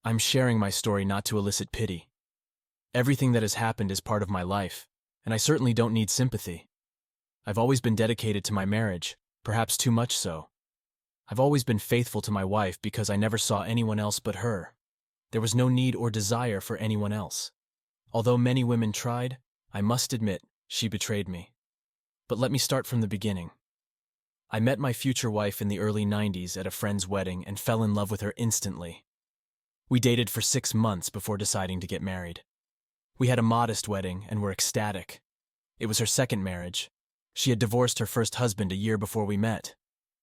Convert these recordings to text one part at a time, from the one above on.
I'm sharing my story not to elicit pity. Everything that has happened is part of my life, and I certainly don't need sympathy. I've always been dedicated to my marriage, perhaps too much so. I've always been faithful to my wife because I never saw anyone else but her. There was no need or desire for anyone else. Although many women tried, I must admit, she betrayed me. But let me start from the beginning. I met my future wife in the early 90s at a friend's wedding and fell in love with her instantly. We dated for 6 months before deciding to get married. We had a modest wedding and were ecstatic. It was her second marriage. She had divorced her first husband a year before we met.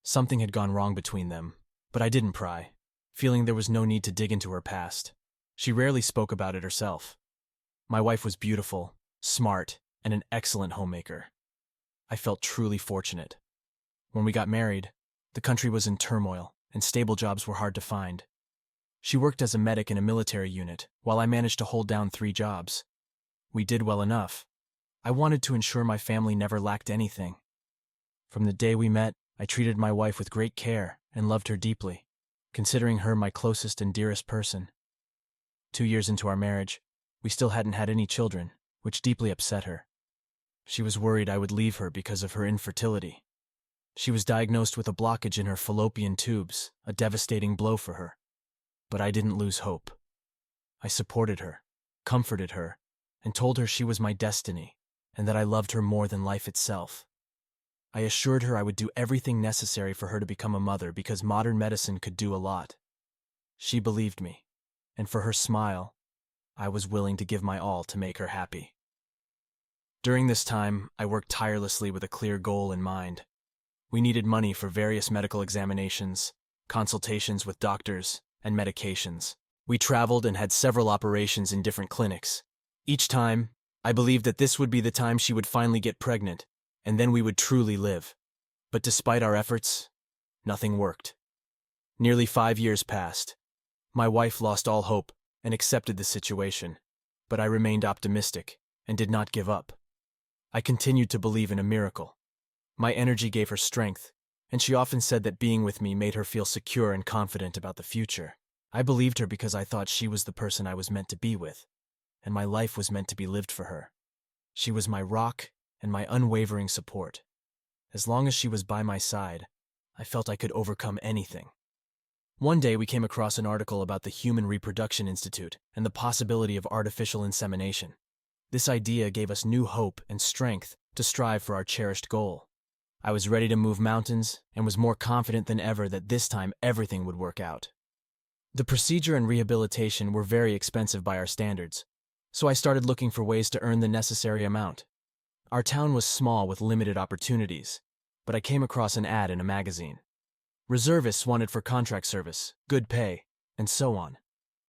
Something had gone wrong between them, but I didn't pry, feeling there was no need to dig into her past. She rarely spoke about it herself. My wife was beautiful, smart, and an excellent homemaker. I felt truly fortunate. When we got married, the country was in turmoil, and stable jobs were hard to find. She worked as a medic in a military unit, while I managed to hold down 3 jobs. We did well enough. I wanted to ensure my family never lacked anything. From the day we met, I treated my wife with great care and loved her deeply, considering her my closest and dearest person. 2 years into our marriage, we still hadn't had any children, which deeply upset her. She was worried I would leave her because of her infertility. She was diagnosed with a blockage in her fallopian tubes, a devastating blow for her. But I didn't lose hope. I supported her, comforted her, and told her she was my destiny, and that I loved her more than life itself. I assured her I would do everything necessary for her to become a mother because modern medicine could do a lot. She believed me, and for her smile, I was willing to give my all to make her happy. During this time, I worked tirelessly with a clear goal in mind. We needed money for various medical examinations, consultations with doctors, and medications. We traveled and had several operations in different clinics. Each time, I believed that this would be the time she would finally get pregnant, and then we would truly live. But despite our efforts, nothing worked. Nearly 5 years passed. My wife lost all hope and accepted the situation, but I remained optimistic and did not give up. I continued to believe in a miracle. My energy gave her strength, and she often said that being with me made her feel secure and confident about the future. I believed her because I thought she was the person I was meant to be with, and my life was meant to be lived for her. She was my rock and my unwavering support. As long as she was by my side, I felt I could overcome anything. One day we came across an article about the Human Reproduction Institute and the possibility of artificial insemination. This idea gave us new hope and strength to strive for our cherished goal. I was ready to move mountains and was more confident than ever that this time everything would work out. The procedure and rehabilitation were very expensive by our standards, so I started looking for ways to earn the necessary amount. Our town was small with limited opportunities, but I came across an ad in a magazine. Reservists wanted for contract service, good pay, and so on.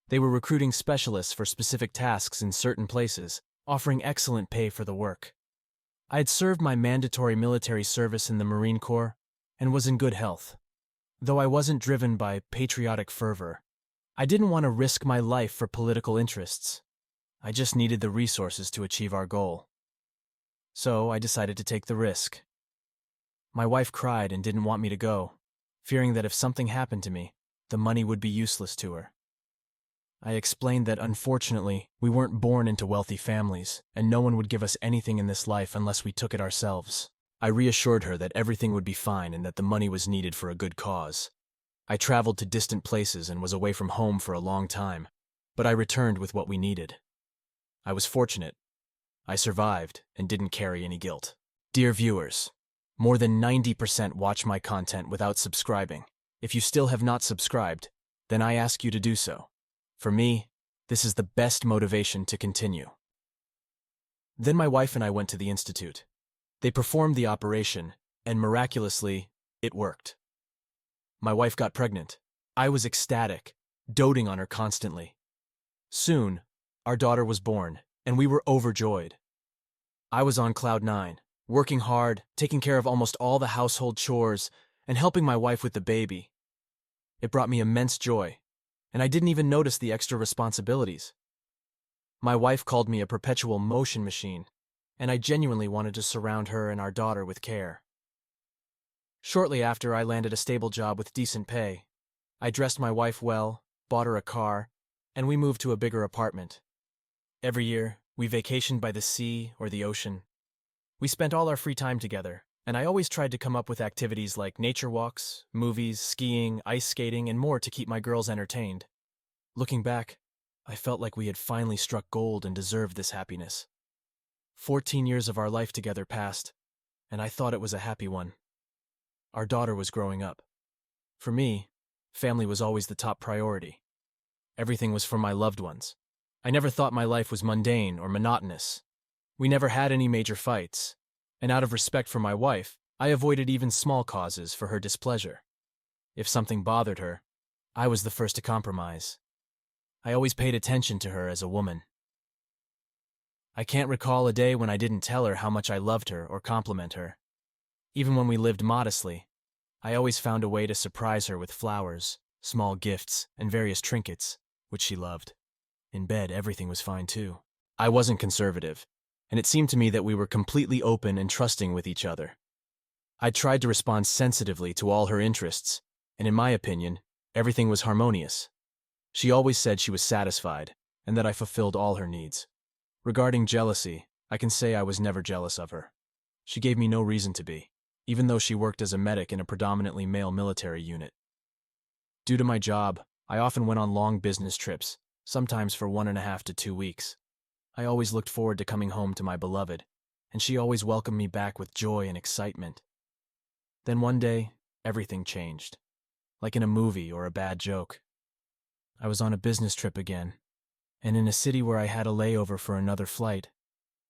They were recruiting specialists for specific tasks in certain places, offering excellent pay for the work. I had served my mandatory military service in the Marine Corps and was in good health. Though I wasn't driven by patriotic fervor, I didn't want to risk my life for political interests. I just needed the resources to achieve our goal. So I decided to take the risk. My wife cried and didn't want me to go, fearing that if something happened to me, the money would be useless to her. I explained that unfortunately, we weren't born into wealthy families, and no one would give us anything in this life unless we took it ourselves. I reassured her that everything would be fine and that the money was needed for a good cause. I traveled to distant places and was away from home for a long time, but I returned with what we needed. I was fortunate. I survived and didn't carry any guilt. Dear viewers, more than 90% watch my content without subscribing. If you still have not subscribed, then I ask you to do so. For me, this is the best motivation to continue. Then my wife and I went to the institute. They performed the operation, and miraculously, it worked. My wife got pregnant. I was ecstatic, doting on her constantly. Soon, our daughter was born, and we were overjoyed. I was on cloud 9, working hard, taking care of almost all the household chores, and helping my wife with the baby. It brought me immense joy, and I didn't even notice the extra responsibilities. My wife called me a perpetual motion machine, and I genuinely wanted to surround her and our daughter with care. Shortly after, I landed a stable job with decent pay. I dressed my wife well, bought her a car, and we moved to a bigger apartment. Every year, we vacationed by the sea or the ocean. We spent all our free time together, and I always tried to come up with activities like nature walks, movies, skiing, ice skating, and more to keep my girls entertained. Looking back, I felt like we had finally struck gold and deserved this happiness. 14 years of our life together passed, and I thought it was a happy one. Our daughter was growing up. For me, family was always the top priority. Everything was for my loved ones. I never thought my life was mundane or monotonous. We never had any major fights, and out of respect for my wife, I avoided even small causes for her displeasure. If something bothered her, I was the first to compromise. I always paid attention to her as a woman. I can't recall a day when I didn't tell her how much I loved her or compliment her. Even when we lived modestly, I always found a way to surprise her with flowers, small gifts, and various trinkets, which she loved. In bed, everything was fine too. I wasn't conservative, and it seemed to me that we were completely open and trusting with each other. I tried to respond sensitively to all her interests, and in my opinion, everything was harmonious. She always said she was satisfied, and that I fulfilled all her needs. Regarding jealousy, I can say I was never jealous of her. She gave me no reason to be, even though she worked as a medic in a predominantly male military unit. Due to my job, I often went on long business trips, sometimes for 1.5 to 2 weeks. I always looked forward to coming home to my beloved, and she always welcomed me back with joy and excitement. Then one day, everything changed, like in a movie or a bad joke. I was on a business trip again, and in a city where I had a layover for another flight,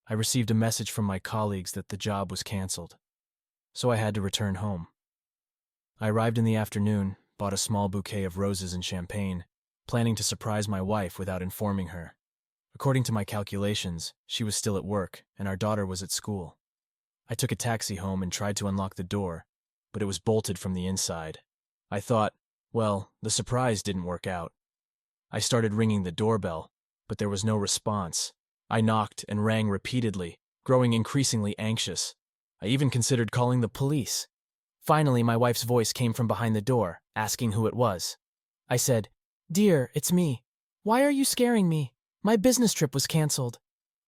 I received a message from my colleagues that the job was canceled, so I had to return home. I arrived in the afternoon, bought a small bouquet of roses and champagne, planning to surprise my wife without informing her. According to my calculations, she was still at work, and our daughter was at school. I took a taxi home and tried to unlock the door, but it was bolted from the inside. I thought, well, the surprise didn't work out. I started ringing the doorbell, but there was no response. I knocked and rang repeatedly, growing increasingly anxious. I even considered calling the police. Finally, my wife's voice came from behind the door, asking who it was. I said, "Dear, it's me. Why are you scaring me? My business trip was canceled."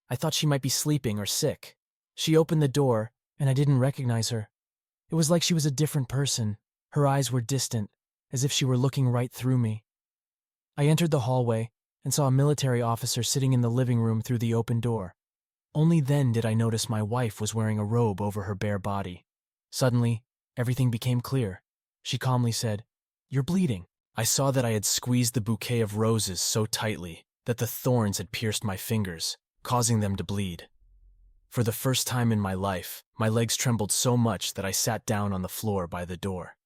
I thought she might be sleeping or sick. She opened the door, and I didn't recognize her. It was like she was a different person. Her eyes were distant, as if she were looking right through me. I entered the hallway and saw a military officer sitting in the living room through the open door. Only then did I notice my wife was wearing a robe over her bare body. Suddenly, everything became clear. She calmly said, "You're bleeding." I saw that I had squeezed the bouquet of roses so tightly that the thorns had pierced my fingers, causing them to bleed. For the first time in my life, my legs trembled so much that I sat down on the floor by the door.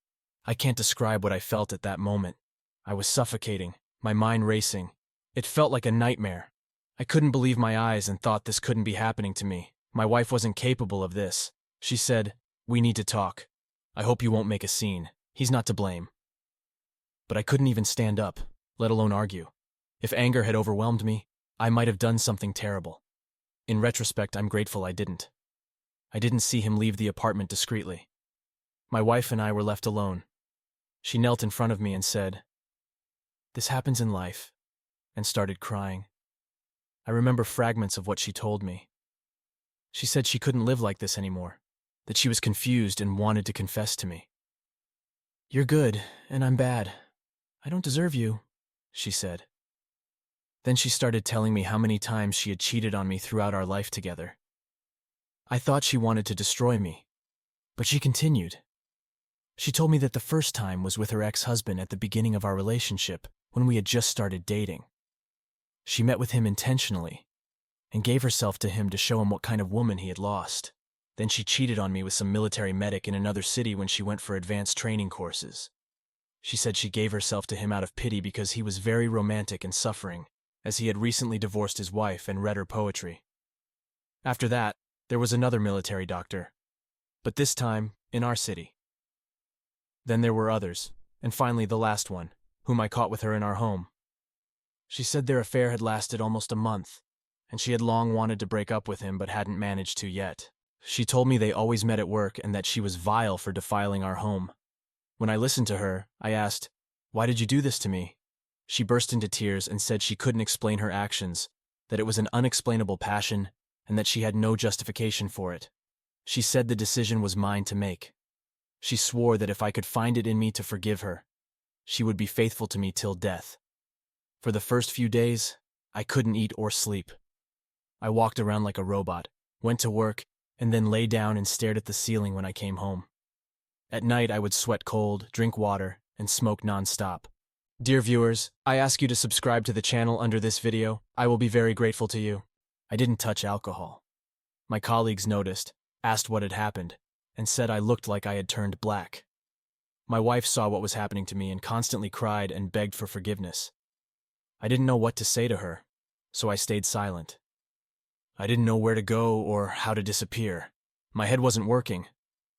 I can't describe what I felt at that moment. I was suffocating, my mind racing. It felt like a nightmare. I couldn't believe my eyes and thought this couldn't be happening to me. My wife wasn't capable of this. She said, "We need to talk. I hope you won't make a scene. He's not to blame." But I couldn't even stand up, let alone argue. If anger had overwhelmed me, I might have done something terrible. In retrospect, I'm grateful I didn't. I didn't see him leave the apartment discreetly. My wife and I were left alone. She knelt in front of me and said, "This happens in life," and started crying. I remember fragments of what she told me. She said she couldn't live like this anymore, that she was confused and wanted to confess to me. "You're good, and I'm bad. I don't deserve you," she said. Then she started telling me how many times she had cheated on me throughout our life together. I thought she wanted to destroy me, but she continued. She told me that the first time was with her ex-husband at the beginning of our relationship, when we had just started dating. She met with him intentionally and gave herself to him to show him what kind of woman he had lost. Then she cheated on me with some military medic in another city when she went for advanced training courses. She said she gave herself to him out of pity because he was very romantic and suffering, as he had recently divorced his wife and read her poetry. After that, there was another military doctor, but this time in our city. Then there were others, and finally the last one, whom I caught with her in our home. She said their affair had lasted almost a month, and she had long wanted to break up with him but hadn't managed to yet. She told me they always met at work and that she was vile for defiling our home. When I listened to her, I asked, "Why did you do this to me?" She burst into tears and said she couldn't explain her actions, that it was an unexplainable passion, and that she had no justification for it. She said the decision was mine to make. She swore that if I could find it in me to forgive her, she would be faithful to me till death. For the first few days, I couldn't eat or sleep. I walked around like a robot, went to work, and then lay down and stared at the ceiling when I came home. At night, I would sweat cold, drink water, and smoke non-stop. Dear viewers, I ask you to subscribe to the channel under this video. I will be very grateful to you. I didn't touch alcohol. My colleagues noticed, asked what had happened, and said I looked like I had turned black. My wife saw what was happening to me and constantly cried and begged for forgiveness. I didn't know what to say to her, so I stayed silent. I didn't know where to go or how to disappear. My head wasn't working.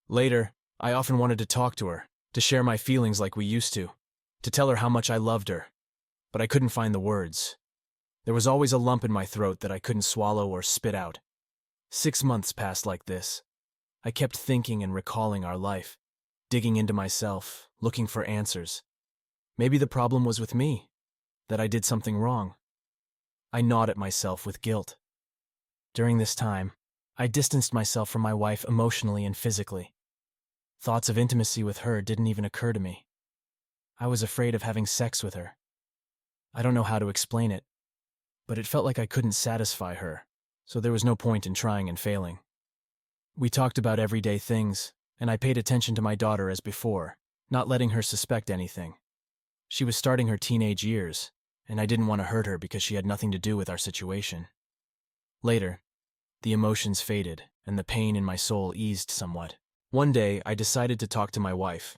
Later, I often wanted to talk to her, to share my feelings like we used to tell her how much I loved her, but I couldn't find the words. There was always a lump in my throat that I couldn't swallow or spit out. 6 months passed like this. I kept thinking and recalling our life, digging into myself, looking for answers. Maybe the problem was with me, that I did something wrong. I gnawed at myself with guilt. During this time, I distanced myself from my wife emotionally and physically. Thoughts of intimacy with her didn't even occur to me. I was afraid of having sex with her. I don't know how to explain it, but it felt like I couldn't satisfy her, so there was no point in trying and failing. We talked about everyday things, and I paid attention to my daughter as before, not letting her suspect anything. She was starting her teenage years, and I didn't want to hurt her because she had nothing to do with our situation. Later, the emotions faded, and the pain in my soul eased somewhat. One day, I decided to talk to my wife.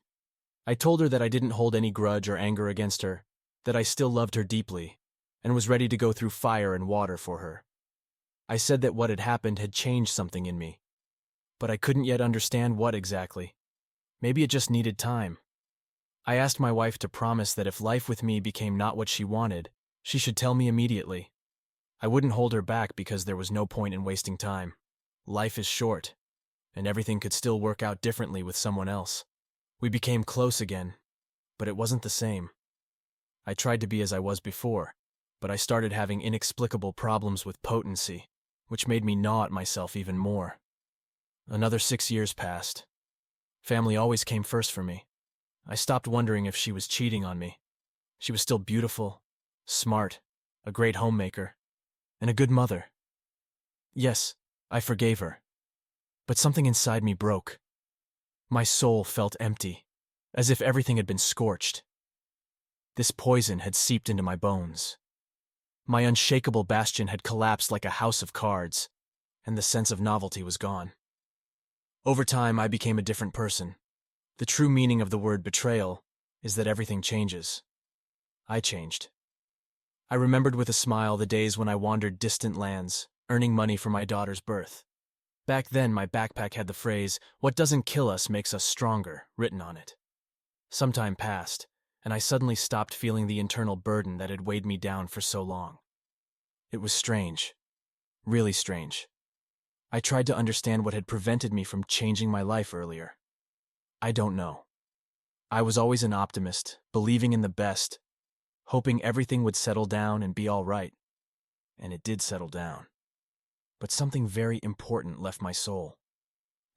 I told her that I didn't hold any grudge or anger against her, that I still loved her deeply, and was ready to go through fire and water for her. I said that what had happened had changed something in me, but I couldn't yet understand what exactly. Maybe it just needed time. I asked my wife to promise that if life with me became not what she wanted, she should tell me immediately. I wouldn't hold her back because there was no point in wasting time. Life is short, and everything could still work out differently with someone else. We became close again, but it wasn't the same. I tried to be as I was before, but I started having inexplicable problems with potency, which made me gnaw at myself even more. Another 6 years passed. Family always came first for me. I stopped wondering if she was cheating on me. She was still beautiful, smart, a great homemaker, and a good mother. Yes, I forgave her. But something inside me broke. My soul felt empty, as if everything had been scorched. This poison had seeped into my bones. My unshakable bastion had collapsed like a house of cards, and the sense of novelty was gone. Over time, I became a different person. The true meaning of the word betrayal is that everything changes. I changed. I remembered with a smile the days when I wandered distant lands, earning money for my daughter's birth. Back then, my backpack had the phrase, "What doesn't kill us makes us stronger," written on it. Some time passed, and I suddenly stopped feeling the internal burden that had weighed me down for so long. It was strange. Really strange. I tried to understand what had prevented me from changing my life earlier. I don't know. I was always an optimist, believing in the best, hoping everything would settle down and be all right. And it did settle down. But something very important left my soul.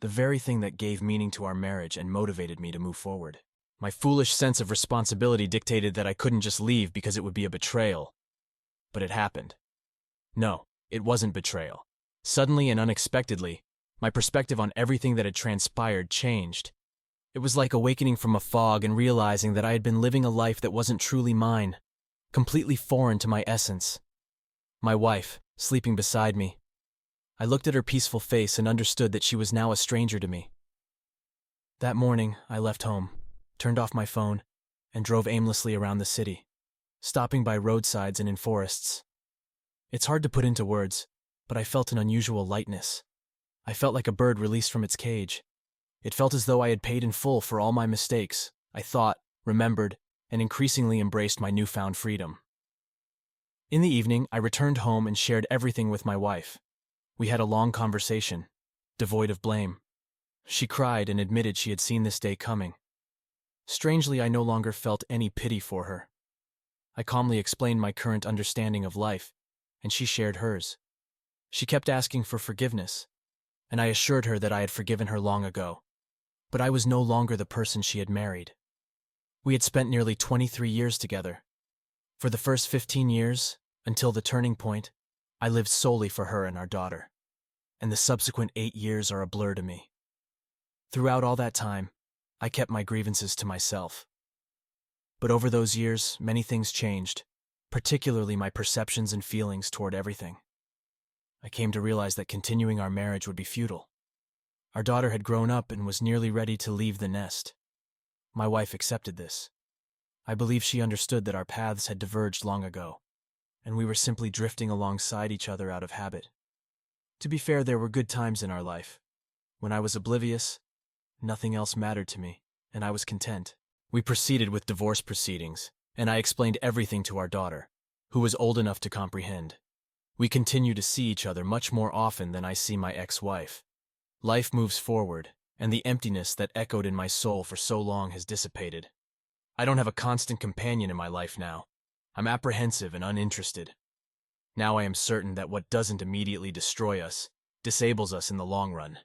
The very thing that gave meaning to our marriage and motivated me to move forward. My foolish sense of responsibility dictated that I couldn't just leave because it would be a betrayal. But it happened. No, it wasn't betrayal. Suddenly and unexpectedly, my perspective on everything that had transpired changed. It was like awakening from a fog and realizing that I had been living a life that wasn't truly mine, completely foreign to my essence. My wife, sleeping beside me. I looked at her peaceful face and understood that she was now a stranger to me. That morning, I left home, turned off my phone, and drove aimlessly around the city, stopping by roadsides and in forests. It's hard to put into words, but I felt an unusual lightness. I felt like a bird released from its cage. It felt as though I had paid in full for all my mistakes. I thought, remembered, and increasingly embraced my newfound freedom. In the evening, I returned home and shared everything with my wife. We had a long conversation, devoid of blame. She cried and admitted she had seen this day coming. Strangely, I no longer felt any pity for her. I calmly explained my current understanding of life, and she shared hers. She kept asking for forgiveness, and I assured her that I had forgiven her long ago. But I was no longer the person she had married. We had spent nearly 23 years together. For the first 15 years, until the turning point, I lived solely for her and our daughter, and the subsequent 8 years are a blur to me. Throughout all that time, I kept my grievances to myself. But over those years, many things changed, particularly my perceptions and feelings toward everything. I came to realize that continuing our marriage would be futile. Our daughter had grown up and was nearly ready to leave the nest. My wife accepted this. I believe she understood that our paths had diverged long ago, and we were simply drifting alongside each other out of habit. To be fair, there were good times in our life. When I was oblivious, nothing else mattered to me, and I was content. We proceeded with divorce proceedings, and I explained everything to our daughter, who was old enough to comprehend. We continue to see each other much more often than I see my ex-wife. Life moves forward, and the emptiness that echoed in my soul for so long has dissipated. I don't have a constant companion in my life now. I'm apprehensive and uninterested. Now I am certain that what doesn't immediately destroy us disables us in the long run.